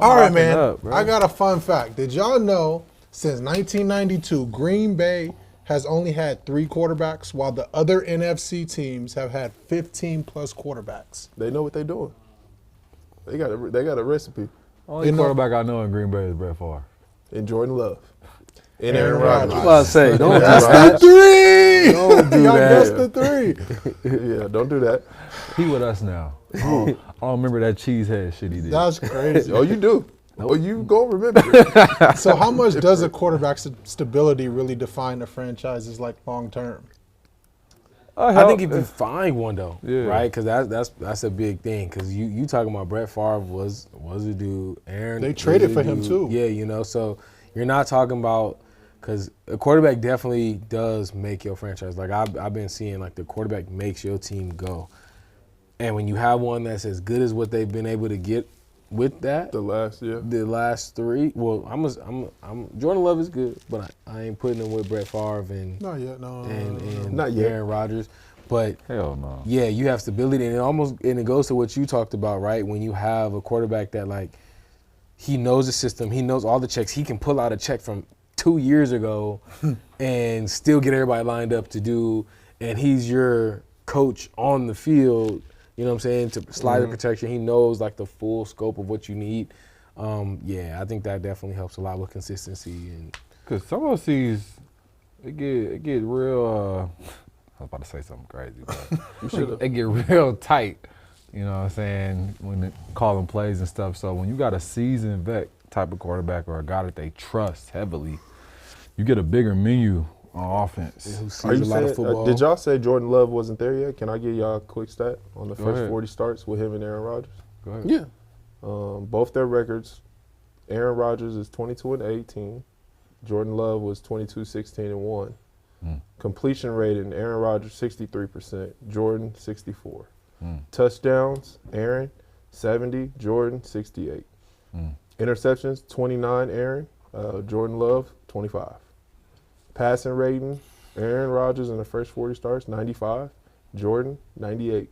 All right, man. up, bro. I got a fun fact. Did y'all know since 1992, Green Bay has only had 3 quarterbacks, while the other NFC teams have had 15 plus quarterbacks? They know what they're doing. They got a recipe. Only quarterback I know in Green Bay is Brett Favre. And Jordan Love. And Aaron Aaron Rodgers. Rodgers. Well, I say, don't That's that's the 3. Don't do Y'all that. guessed the 3. Yeah, don't do that. He with us now. I don't remember that cheesehead shit he did. That's crazy. Oh, you do. Oh, you gonna remember it. So how much does a quarterback's stability really define a franchise's like long term? I think if you find one though, Yeah. right? Because that's a big thing. Because you talking about Brett Favre was a dude. Aaron, They traded was for a him, dude. too. Yeah, so you're not talking about because a quarterback definitely does make your franchise. Like I've been seeing, like the quarterback makes your team go, and when you have one that's as good as what they've been able to get with that, The last 3. Well, I'm Jordan Love is good, but I ain't putting him with Brett Favre and Not yet, no. and Not yet. Aaron Rodgers. But Hell no. yeah, you have stability, and it goes to what you talked about, right? When you have a quarterback that like he knows the system, he knows all the checks, he can pull out a check from 2 years ago and still get everybody lined up to do, and he's your coach on the field. You know what I'm saying? To slide the protection, he knows like the full scope of what you need. Yeah, I think that definitely helps a lot with consistency and. Cause some of these, it get real. I was about to say something crazy, but it get real tight. You know what I'm saying? When they calling plays and stuff. So when you got a seasoned vet type of quarterback or a guy that they trust heavily, you get a bigger menu on offense. Who sees Are you a lot of saying, football. did y'all say Jordan Love wasn't there yet? Can I give y'all a quick stat on the Go first ahead. 40 starts with him and Aaron Rodgers? Go ahead. Yeah. Both their records, Aaron Rodgers is 22-18. Jordan Love was 22-16-1. Completion rating, Aaron Rodgers 63%, Jordan 64. Touchdowns, Aaron 70, Jordan 68. Interceptions, 29 Aaron, Jordan Love 25. Passing rating, Aaron Rodgers in the first 40 starts 95, Jordan 98.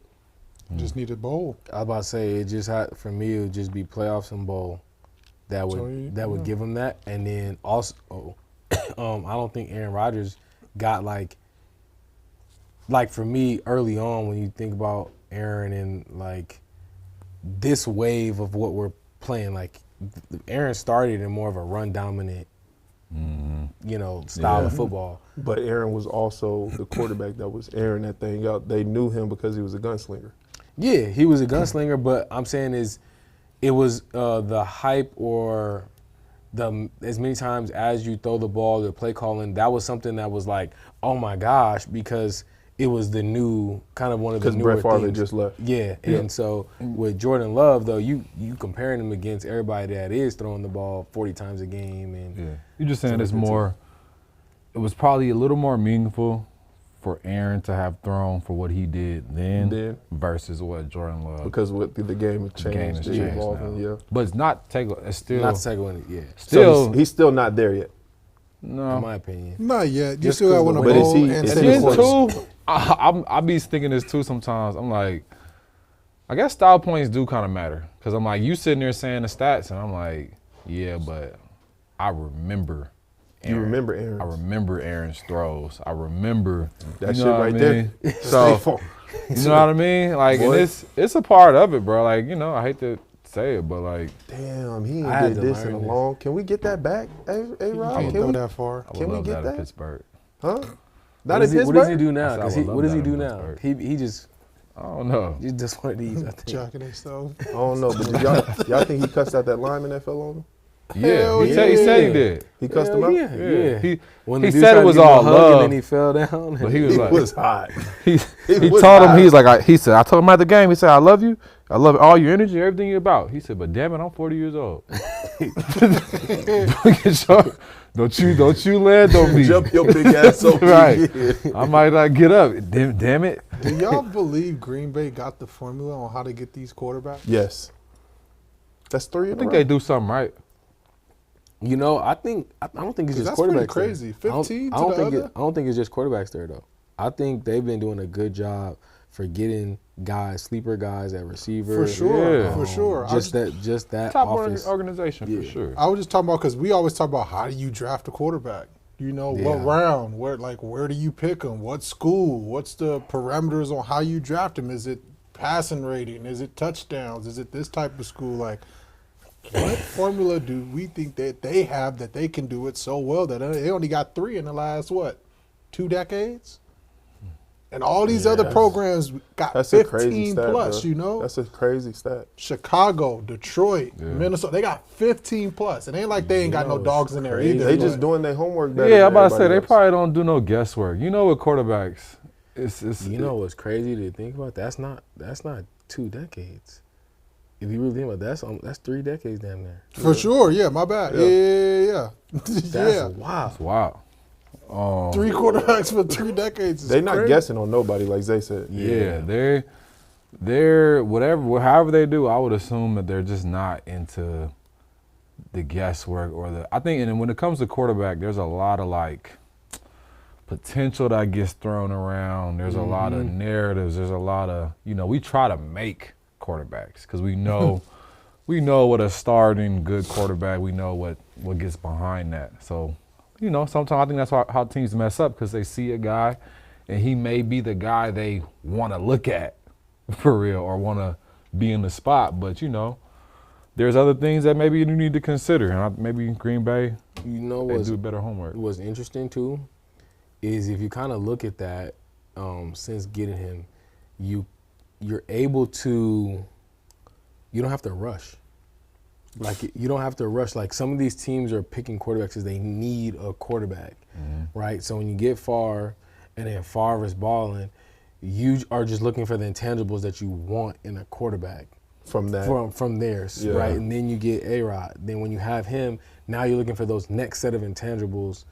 Just need a bowl. I was about to say it just had for me it would just be playoffs and bowl that would give him that, and then also I don't think Aaron Rodgers got like for me early on when you think about Aaron and like this wave of what we're playing, like Aaron started in more of a run dominant style of football. But Aaron was also the quarterback that was airing that thing out. They knew him because he was a gunslinger. Yeah, he was a gunslinger, but I'm saying it was the hype or as many times as you throw the ball, the play calling, that was something that was like, oh my gosh, because it was the new kind of one of the newer Because Brett Favre things. just left. Yeah, and so with Jordan Love though, you comparing him against everybody that is throwing the ball 40 times a game, and Yeah. You're just saying it's more. It was probably a little more meaningful for Aaron to have thrown for what he did then versus what Jordan Love. Because with the game has changed, game has it's changed evolving, now. yeah. But it's not take. It's still not to take away, yeah, still So he's still not there yet. no. in my opinion. Not yet. You Just still got 'cause one the to way- But is bowl he- and is set he the His course. too. I be thinking this too sometimes. I'm like, I guess style points do kind of matter because I'm like, you sitting there saying the stats, and I'm like, yeah, but I remember. You remember Aaron. I remember Aaron's throws. I remember That you shit know what right I there. mean? Stay So far. you know what I mean? Like, and Boy. it's a part of it, bro. Like, I hate to say it, but like, Damn, he I had ain't did to this in a learn this. long. Can we get that back, A Rob? Can't Can go we? that far. I would Can we love get that that? in Pittsburgh. Huh? What Not does in he, what does he Pittsburgh? do now? I 'Cause would love what does that he in do now? Pittsburgh. He just I don't know. he just one of these. I think. Jacking himself. I don't know, but did y'all think he cussed out that lineman that fell on him? Yeah, Hell he said he yeah. did. He cussed Hell him out? yeah, yeah. He When he the dude said tried it to was give him a all hug love, and then he fell down. but he was He like, was hot. he was told him, hot. he's like, he said, I told him at the game, he said, I love you all your energy, everything you're about. He said, but damn it, I'm 40 years old. Don't you land on me. Jump your big ass over Right. here. I might not get up. Damn it. Do y'all believe Green Bay got the formula on how to get these quarterbacks? Yes. That's 3 I in a think row. they do something right. I don't think it's just That's pretty quarterbacks. crazy. There. 15 I don't to the think other? I don't think it's just quarterbacks there though. I think they've been doing a good job for getting guys, sleeper guys at receiver. For sure, Yeah. for sure. Just that Top offense. organization Yeah. for sure. I was just talking about because we always talk about how do you draft a quarterback? You know, what Yeah. round? Where do you pick them? What school? What's the parameters on how you draft them? Is it passing rating? Is it touchdowns? Is it this type of school? Like, what formula do we think that they have that they can do it so well that they only got 3 in the last 2 decades? And all these other programs got That's a crazy 15 stat, plus. bro. You know, That's a crazy stat. Chicago, Detroit, Yeah. Minnesota, they got 15 plus. It ain't like they ain't got no it's dogs in there crazy. either. They but- just doing their homework better. Yeah, I'm than about to say they everybody else. probably don't do no guesswork. You know, with quarterbacks, it's You know what's crazy to think about? That's not 2 decades. If you really think about it, that's 3 decades damn near. For sure, yeah, my bad. Yeah. That's yeah. wild. it's wild. 3 quarterbacks for 3 decades is They not crazy. guessing on nobody, like Zay said. Yeah, they're however they do. I would assume that they're just not into the guesswork or the. I think, and when it comes to quarterback, there's a lot of like potential that gets thrown around. There's a lot of narratives. There's a lot of we try to make quarterbacks because we know what a starting good quarterback. We know what gets behind that. So. Sometimes I think that's how teams mess up because they see a guy and he may be the guy they want to look at for real or want to be in the spot. But, there's other things that maybe you need to consider. And maybe Green Bay, You know they do better homework. what's interesting too is if you kind of look at that since getting him, you're able to. You don't have to rush. Like, you don't have to rush. Like, some of these teams are picking quarterbacks because they need a quarterback, right? So when you get Favre and then Favre is balling, you are just looking for the intangibles that you want in a quarterback From that. from theirs, Yeah. right? And then you get A-Rod. Then when you have him, now you're looking for those next set of intangibles,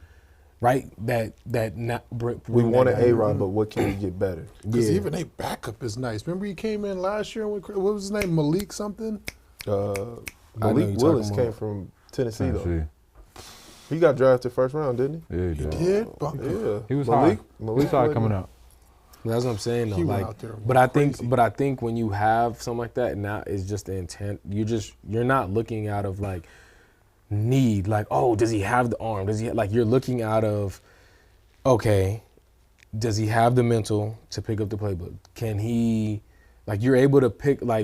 right? We want an A-Rod, but what can we get better? Because Yeah. even their backup is nice. Remember he came in last year and what was his name? Malik something? I know Malik you're Willis talking came about. from Tennessee, though. Tennessee. He got drafted first round, didn't Yeah, he He did. did? he? Yeah. He was Malik, high. Malik He saw it Willis. coming out. That's what I'm saying though. He went Like, out there and but went I think when you have something like that, now it's just the intent. You're not looking out of like need. Like, oh, does he have the arm? You're looking out of, okay, does he have the mental to pick up the playbook? Can he? Like, you're able to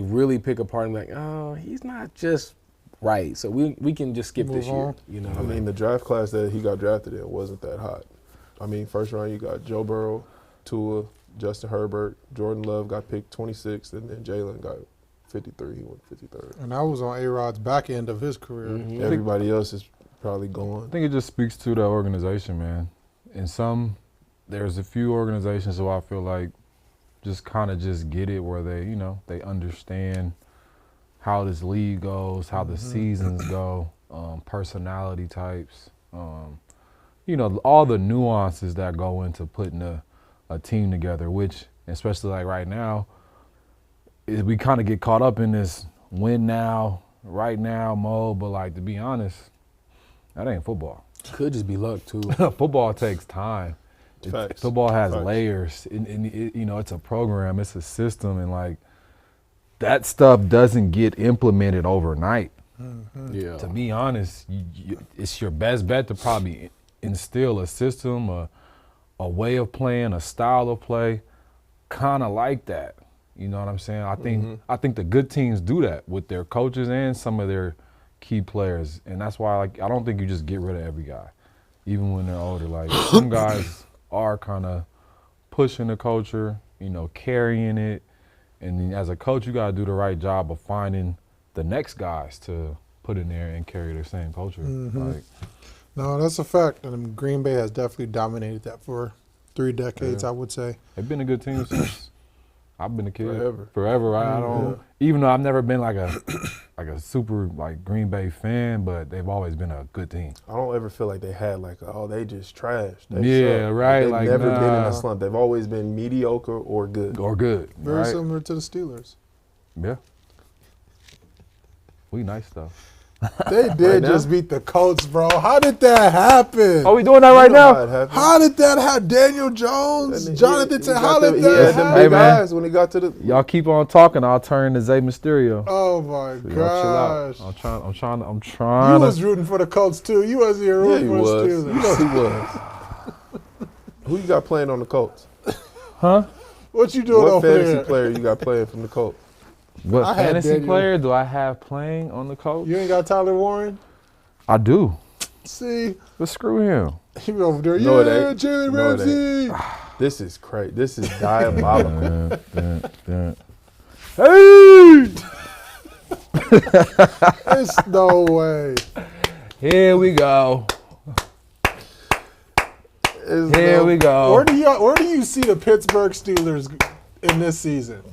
really pick apart and be like, oh, he's not just right. So we can just skip this Move year. on. You know. I mean, the draft class that he got drafted in wasn't that hot. I mean, first round you got Joe Burrow, Tua, Justin Herbert, Jordan Love got picked 26th, and then Jalen got 53. He went 53rd. And that was on A-Rod's back end of his career. Mhm. Everybody else is probably I gone. think it just speaks to the organization, man. There's a few organizations who I feel like just kind of just get it where they understand how this league goes, how the seasons go, personality types, all the nuances that go into putting a team together, which, especially like right now, is we kind of get caught up in this win now, right now mode, but like, to be honest, that ain't football. Could just be luck too. Football takes time. Facts. Football has Facts. layers, and it's a program, it's a system, and like that stuff doesn't get implemented overnight. Yeah. To be honest, it's your best bet to probably instill a system, a way of playing, a style of play, kind of like that. You know what I'm saying? I think the good teams do that with their coaches and some of their key players, and that's why I don't think you just get rid of every guy, even when they're older. Like, some guys are kind of pushing the culture, carrying it, and then as a coach, you got to do the right job of finding the next guys to put in there and carry their same culture. Like, No, that's a fact. And Green Bay has definitely dominated that for 3 decades, Yeah. I would say. they've been a good team since I've been a kid. Forever. Right? I don't. Even though I've never been like a super like Green Bay fan, but they've always been a good team. I don't ever feel like they had they just trash. Yeah, suck. right, They've like, never been in nah. a slump. They've always been mediocre or good. Or good. Very right? similar to the Steelers. Yeah. We nice stuff. They did just beat the Colts, bro. How did that happen? Are we doing that right now? How did that happen? Daniel Jones, Jonathan Taylor. How did He that had them happen? big eyes when he got to the. Y'all keep on talking. I'll turn to Zay Mysterio. Oh my So y'all chill out. gosh! I'm You trying was to. rooting for the Colts too. You wasn't here Yeah, rooting he for the was. Steelers. You know he was. Who you got playing on the Colts? Huh? What you doing What over fantasy there? player you got playing from the Colts? What I had fantasy Daniel. player do I have playing on the Colts? You ain't got Tyler Warren? I do. See, But screw him. he be over there. No, it Yeah, ain't. Jalen No, it Ramsey. This is crazy. This is diabolical. Hey! There's no way. Here we go. Here we go. Where do you see the Pittsburgh Steelers in this season?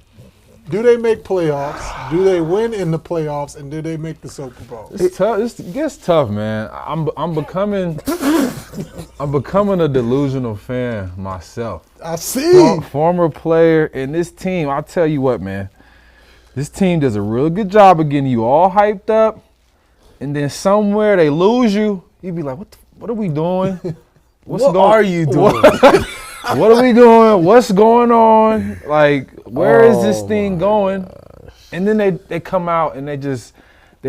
Do they make playoffs? Do they win in the playoffs? And do they make the Super Bowl? It's tough. It gets tough, man. I'm becoming a delusional fan myself. I see. Former player in this team. I'll tell you what, man. This team does a real good job of getting you all hyped up, and then somewhere they lose you. You be like, what are we doing? What are you doing? What are we doing? What's going on? Like, where is this thing going? And then they come out and they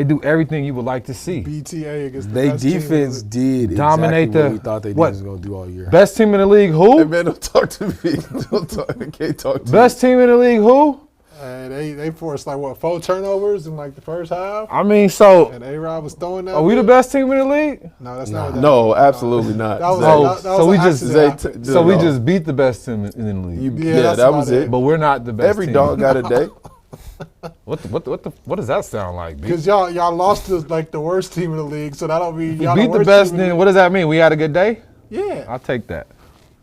do everything you would like to see. BTA against the They best team in defense the- did Dominate exactly what the- we thought they what? was going to do all year. Best team in the league, Hey who? man, don't talk to me. Don't talk. I can't talk to Best team in the league, who? They forced like what 4 turnovers in like the first half, I mean, so and A-Rod was throwing that. are we the bit. best team in the league? No, that's not. What you. that No, was. absolutely not. That was, Zay. Oh, that so was we an just- accident. Zay So we no. just beat the best team in the league. Yeah, Yeah, that's that was about it. it. But we're not the best Every team. dog got a day. What does that sound like, B? Because y'all lost to like the worst team in the league, so that don't mean We y'all beat the worst best, team in then what does that mean? We had a good day? Yeah, I'll take that.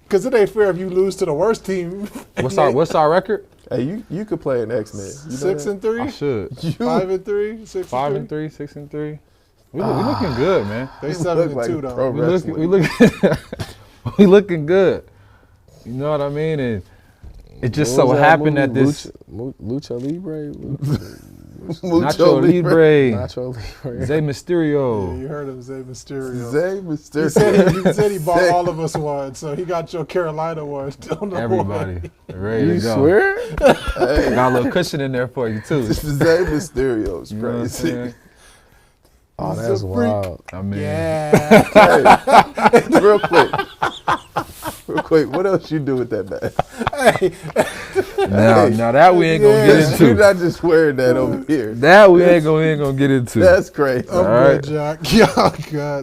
because it ain't fair if you lose to the worst team. What's our record? Hey, you could play an X-Men. You know 6 that? and 3, I should. 5 and 3, 6 5 and and 3. 3, 6 and 3. We looking good, man. They You 7 look and like 2 a though. pro We wrestling. looking we looking good. You know what I mean? And it just What so was happened movie? that this Lucha Libre? Nacho Libre, Nacho Libre. Zay Yeah, Mysterio. you heard him say Mysterio. Zay He said he bought Zay. all of us one, so he got your Carolina one on the Everybody way. ready You to go. swear? Got a little cushion in there for you too. Zay Mysterio is You know what I'm crazy. saying? Oh, He's that's a freak. wild. I mean, Yeah. Hey, real quick, what else you do with that bag? now that we ain't gonna get You're into. not just wearing that over here. That we ain't gonna get into. That's crazy. I'm All right. good, Jack. Yeah, God.